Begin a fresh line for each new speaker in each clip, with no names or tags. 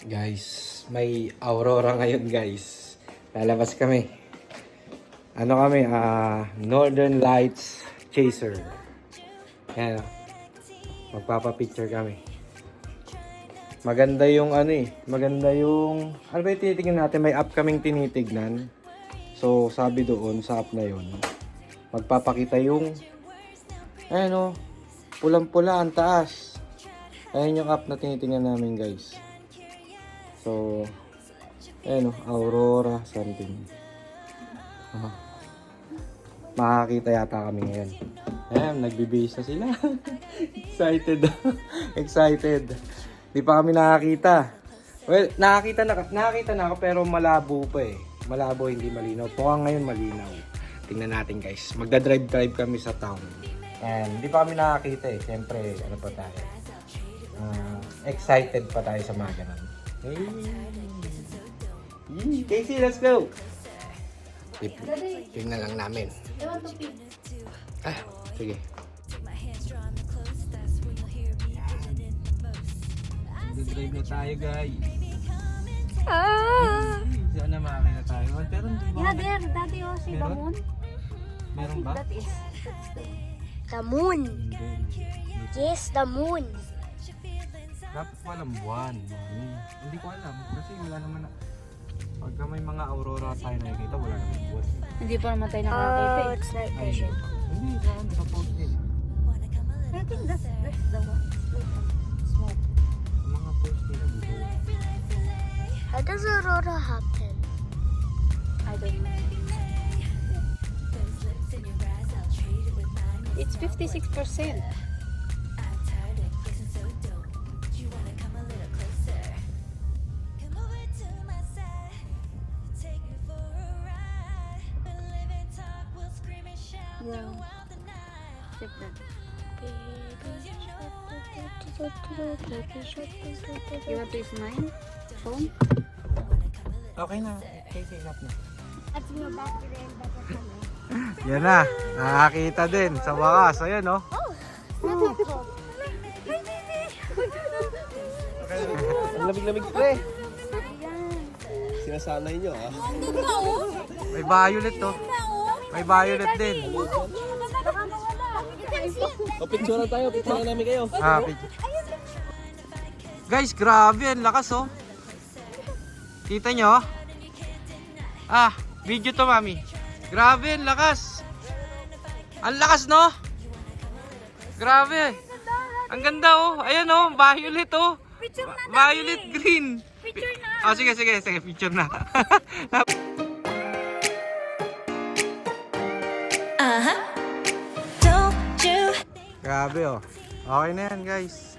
Guys, may aurora ngayon guys. Lalabas kami. Ano kami? Northern Lights Chaser. Yan. Magpapapicture kami. Maganda yung ano eh. Maganda yung... Ano ba yung tinitignan natin? May app kaming tinitignan. So, sabi doon sa app na yun, magpapakita yung... Ayan o. Pulang-pula ang taas. Ayan yung app na tinitingnan namin guys. So, ayan o. Aurora something. Makakita yata kami ngayon. Ayan, nagbibihis na sila. Excited. Excited. Di pa kami nakakita. Well, nakakita na ako pero malabo pa eh. Malabo, hindi malinaw. Mukhang ngayon malinaw. Tingnan natin guys. Magdadrive-drive kami sa town. And hindi pa kami nakakita eh. Siyempre, ano pa tayo. Excited pa tayo sa mga ganun. Hey, Casey, let's go! Tingnan lang namin. Sige. Drive na tayo guys. Sana makakita tayo. Pero hindi ba?
Yeah, there, daddy, see the moon?
Meron ba?
That is the moon. Yes, the moon.
Dapat walang buwan. Hindi ko alam. Kasi wala naman na... Pagka may mga aurora tayo nakikita, wala naman buwan.
Hindi pa naman tayo nakakita eh.
It's like
Ay, hindi. Saan sa post din.
I think that's the one. Smoke.
Mga post nila dito.
How does aurora happen?
I don't know. It's 56%. Yeah. Step that. You want to use mine? Phone?
Okay na. Okay, enough na.
At yung battery and battery.
Yan na. Nakakita din. Sa wakas. Ayan oh.
Ang lamig-lamig pre. Sinasanay nyo ah.
May violet to. May violet din.
O picture tayo, picture namin kayo.
Guys, grabe. Ang lakas oh. Kita nyo? Video to mami. Grabe, ang lakas. Ang lakas no? Grabe. Ang ganda oh. Ayan oh, violet oh. Violet green.
Picture na.
Sige, picture na. Grabe oh. Okay na yan guys.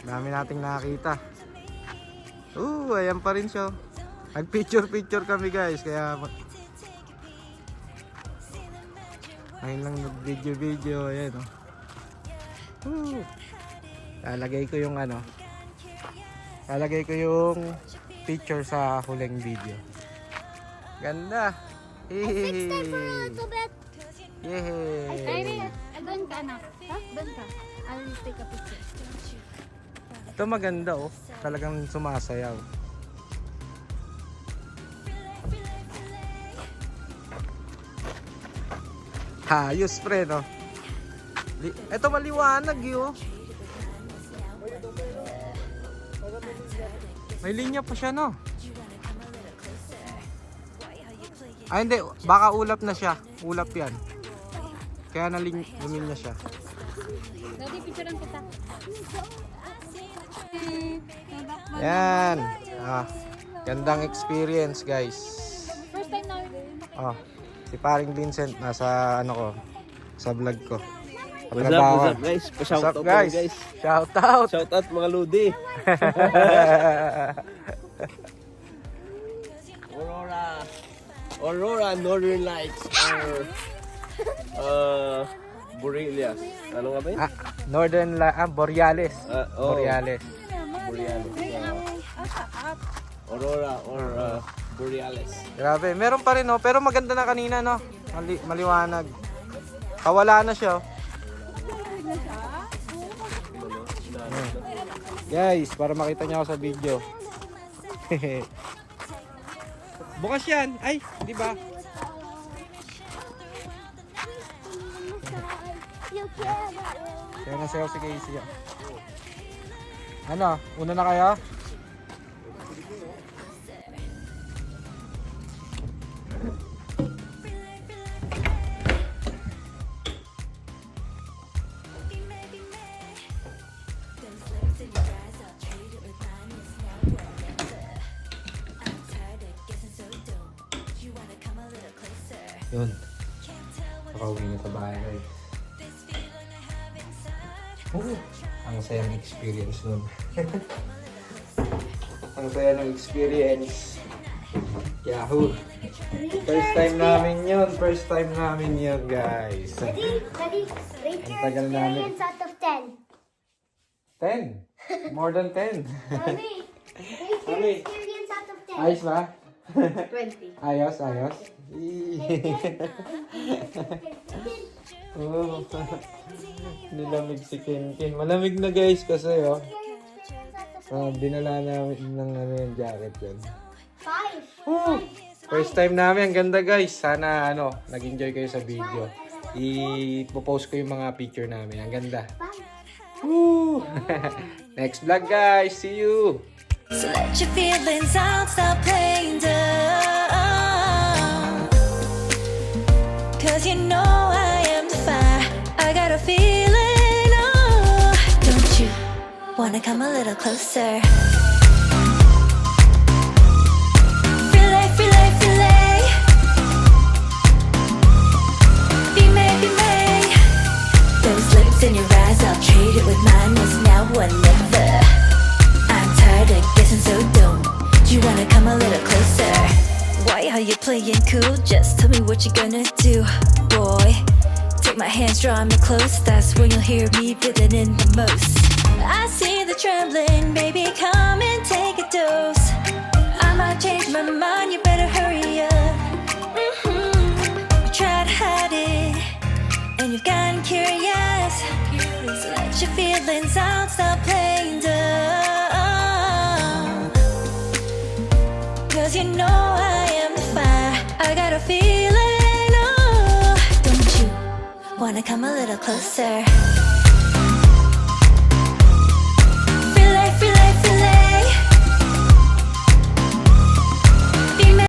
Dami nating nakakita. Ayan pa rin siya. Nag-picture kami guys. Kaya ayun lang nag-video. Ayan oh. Lalagay ko yung ano. Lalagay ko yung picture sa huling video. Ganda. Yay!
Kyrie, doon ka anak. Ha? Doon ka. I'll take a picture.
Ito maganda oh. Talagang sumasayaw. Hayos pre no. Ito maliwanag yun. May linya pa siya no. Hindi. Baka ulap na siya. Ulap yan. Kaya luminya siya.
Daddy, picturean kita.
Yan. Gandang experience guys.
First time na.
Si paring Vincent nasa ano ko. Sa vlog ko.
What's up guys? Pa-shout out guys.
Shout out.
Shout out mga ludi. Aurora Northern Lights or Borealis. Ano nga ba yun?
Northern Borealis. Borealis.
Borealis. Aurora or Borealis.
Grabe, meron pa rin no, pero maganda na kanina no. Maliwanag. Kawala na siya. Guys, para makita niyo ako sa video. Bukas yan. Ay, di ba? Kaya nasayaw si Casey. Ano? Una na kayo? Yun. Nakauwi na sa bahay guys. Ang saya ng experience nun. Ang saya ng experience. Yahoo! First time namin yun. First time namin yun guys.
Daddy, rate
Ang
your
tagal namin.
experience out of 10.
10. More than 10.
Mommy, rate your
Mami.
experience out of 10.
Ayos ba?
20.
Ayos, ayos. Oh. Nilamig si Kinkin. Malamig na guys kasi oh. Dinala namin ng yung jacket yun.
5.
First time namin. Ang ganda guys. Sana nag-enjoy kayo sa video. I-post ko yung mga picture namin. Ang ganda. Woo! Next vlog guys. See you!
So let your feelings out, stop playing dumb. Cause you know I am the fire, I got a feeling, oh. Don't you wanna come a little closer? Fillet, fillet, fillet. Be may, be may. Those lips in your eyes, I'll trade it with mine. It's now or never. I'm tired of guessing, so don't you wanna come a little closer? Why are you playing cool? Just tell me what you're gonna do, boy. Take my hands, draw me close. That's when you'll hear me feeling in the most. I see the trembling, baby, come and take a dose. I might change my mind, you better hurry up. You try to hide it, and you've gotten curious. So let your feelings out, stop playing dumb. Cause you know I am the fire, I got a feeling, oh. Don't you wanna come a little closer?